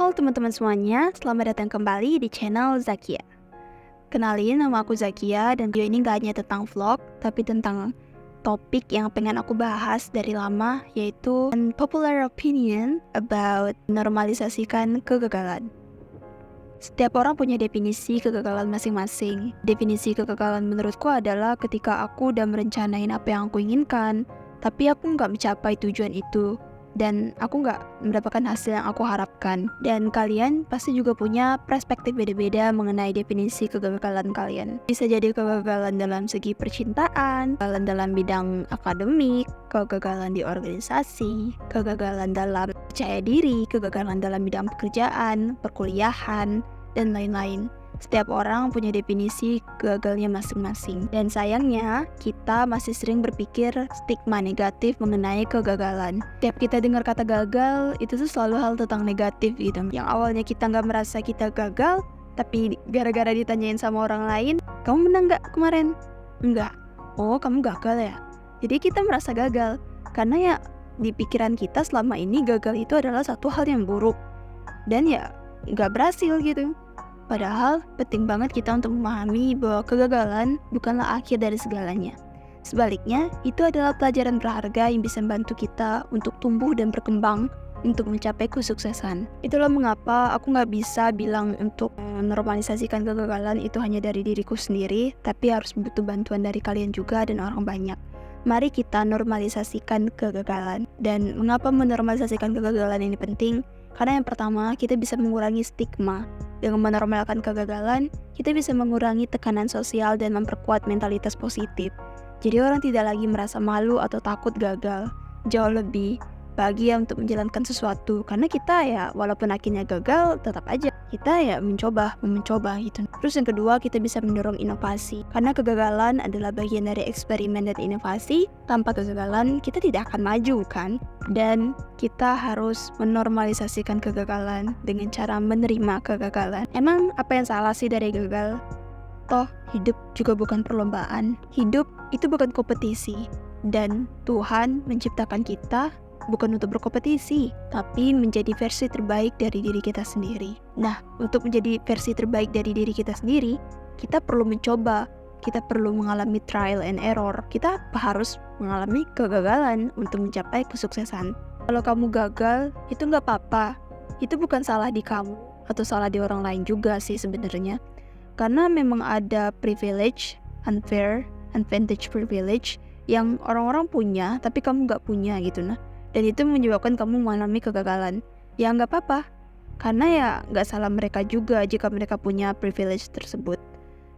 Halo teman-teman semuanya, selamat datang kembali di channel Zakia. Kenalin, nama aku Zakia dan video ini gak hanya tentang vlog, tapi tentang topik yang pengen aku bahas dari lama, yaitu unpopular opinion about normalisasikan kegagalan. Setiap orang punya definisi kegagalan masing-masing. Definisi kegagalan menurutku adalah ketika aku udah merencanain apa yang aku inginkan, tapi aku nggak mencapai tujuan itu. Dan aku nggak mendapatkan hasil yang aku harapkan. Dan kalian pasti juga punya perspektif beda-beda mengenai definisi kegagalan kalian. Bisa jadi kegagalan dalam segi percintaan, kegagalan dalam bidang akademik, kegagalan di organisasi, kegagalan dalam percaya diri, kegagalan dalam bidang pekerjaan, perkuliahan, dan lain-lain. Setiap orang punya definisi gagalnya masing-masing. Dan sayangnya, kita masih sering berpikir stigma negatif mengenai kegagalan. Setiap kita dengar kata gagal, itu tuh selalu hal tentang negatif gitu. Yang awalnya kita nggak merasa kita gagal, tapi gara-gara ditanyain sama orang lain, kamu menang nggak kemarin? Enggak. Oh, kamu gagal ya? Jadi kita merasa gagal. Karena ya, di pikiran kita selama ini gagal itu adalah satu hal yang buruk. Dan ya, nggak berhasil gitu. Padahal penting banget kita untuk memahami bahwa kegagalan bukanlah akhir dari segalanya. Sebaliknya, itu adalah pelajaran berharga yang bisa membantu kita untuk tumbuh dan berkembang untuk mencapai kesuksesan. Itulah mengapa aku nggak bisa bilang untuk normalisasikan kegagalan itu hanya dari diriku sendiri, tapi harus butuh bantuan dari kalian juga dan orang banyak. Mari kita normalisasikan kegagalan. Dan mengapa menormalisasikan kegagalan ini penting? Karena yang pertama, kita bisa mengurangi stigma. Dengan menormalkan kegagalan, kita bisa mengurangi tekanan sosial dan memperkuat mentalitas positif. Jadi orang tidak lagi merasa malu atau takut gagal. Jauh lebih bahagia untuk menjalankan sesuatu. Karena kita ya, walaupun akhirnya gagal, tetap aja kita ya mencoba gitu. Terus yang kedua, kita bisa mendorong inovasi. Karena kegagalan adalah bagian dari eksperimen dan inovasi. Tanpa kegagalan, kita tidak akan maju kan? Dan kita harus menormalisasikan kegagalan dengan cara menerima kegagalan. Emang apa yang salah sih dari gagal? Toh, hidup juga bukan perlombaan. Hidup itu bukan kompetisi. Dan Tuhan menciptakan kita bukan untuk berkompetisi, tapi menjadi versi terbaik dari diri kita sendiri. Nah, untuk menjadi versi terbaik dari diri kita sendiri, kita perlu mencoba, kita perlu mengalami trial and error, kita harus mengalami kegagalan untuk mencapai kesuksesan. Kalau kamu gagal, itu nggak apa-apa. Itu bukan salah di kamu, atau salah di orang lain juga sih sebenarnya. Karena memang ada privilege, unfair, advantage privilege, yang orang-orang punya, tapi kamu nggak punya gitu nah. Dan itu menyebabkan kamu mengalami kegagalan. Ya nggak apa-apa, karena ya nggak salah mereka juga jika mereka punya privilege tersebut.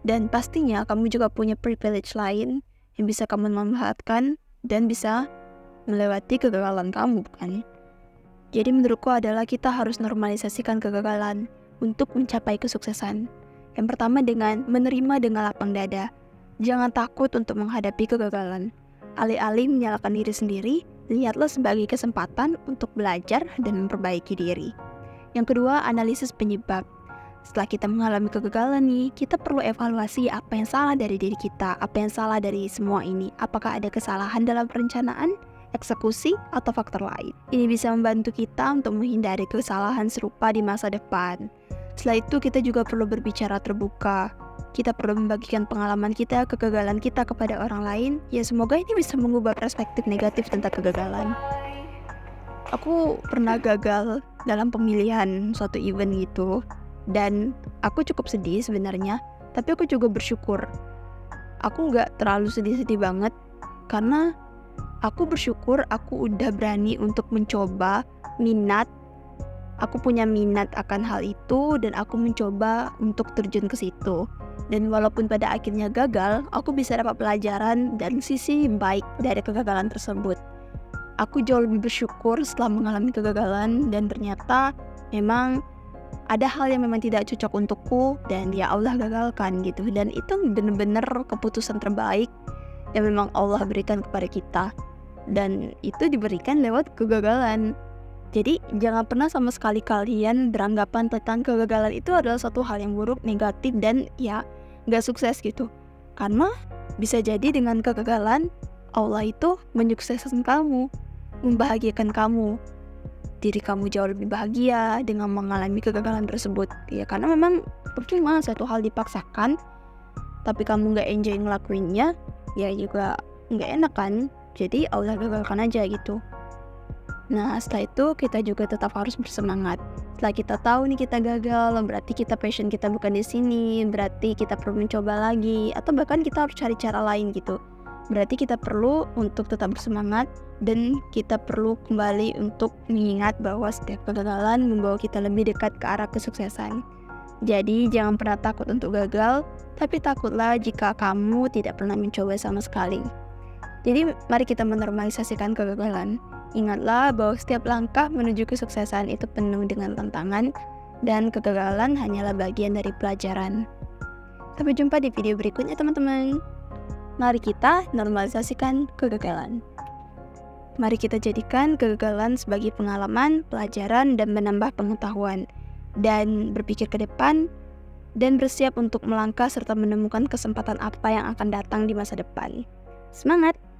Dan pastinya kamu juga punya privilege lain yang bisa kamu manfaatkan dan bisa melewati kegagalan kamu, kan? Jadi menurutku adalah kita harus normalisasikan kegagalan untuk mencapai kesuksesan. Yang pertama dengan menerima dengan lapang dada. Jangan takut untuk menghadapi kegagalan. Alih-alih menyalahkan diri sendiri, lihatlah sebagai kesempatan untuk belajar dan memperbaiki diri. Yang kedua, analisis penyebab. Setelah kita mengalami kegagalan nih, kita perlu evaluasi apa yang salah dari diri kita, apa yang salah dari semua ini. Apakah ada kesalahan dalam perencanaan, eksekusi, atau faktor lain. Ini bisa membantu kita untuk menghindari kesalahan serupa di masa depan. Setelah itu, kita juga perlu berbicara terbuka. Kita perlu membagikan pengalaman kita, kegagalan kita kepada orang lain. Ya semoga ini bisa mengubah perspektif negatif tentang kegagalan. Aku pernah gagal dalam pemilihan suatu event gitu. Dan aku cukup sedih sebenarnya. Tapi aku juga bersyukur. Aku gak terlalu sedih-sedih banget. Karena aku bersyukur aku udah berani untuk mencoba minat. Aku punya minat akan hal itu dan aku mencoba untuk terjun ke situ. Dan walaupun pada akhirnya gagal, aku bisa dapat pelajaran dan sisi baik dari kegagalan tersebut. Aku jauh lebih bersyukur setelah mengalami kegagalan dan ternyata memang ada hal yang memang tidak cocok untukku dan ya Allah gagalkan gitu. Dan itu benar-benar keputusan terbaik yang memang Allah berikan kepada kita. Dan itu diberikan lewat kegagalan. Jadi jangan pernah sama sekali kalian beranggapan tentang kegagalan itu adalah suatu hal yang buruk, negatif, dan ya gak sukses gitu. Karena bisa jadi dengan kegagalan, Allah itu menyukseskan kamu, membahagiakan kamu. diri kamu jauh lebih bahagia dengan mengalami kegagalan tersebut. Ya karena memang percuma satu hal dipaksakan, tapi kamu nggak enjoy ngelakuinnya, ya juga nggak enak kan. Jadi Allah gagalkan aja gitu. Nah setelah itu kita juga tetap harus bersemangat. Setelah kita tahu nih kita gagal, berarti kita passion kita bukan di sini, berarti kita perlu mencoba lagi, atau bahkan kita harus cari cara lain gitu. Berarti kita perlu untuk tetap bersemangat dan kita perlu kembali untuk mengingat bahwa setiap kegagalan membawa kita lebih dekat ke arah kesuksesan. Jadi jangan pernah takut untuk gagal, tapi takutlah jika kamu tidak pernah mencoba sama sekali. Jadi mari kita menormalisasikan kegagalan. Ingatlah bahwa setiap langkah menuju kesuksesan itu penuh dengan tantangan dan kegagalan hanyalah bagian dari pelajaran. Sampai jumpa di video berikutnya teman-teman. Mari kita normalisasikan kegagalan. Mari kita jadikan kegagalan sebagai pengalaman, pelajaran, dan menambah pengetahuan. Dan berpikir ke depan dan bersiap untuk melangkah serta menemukan kesempatan apa yang akan datang di masa depan. Semangat!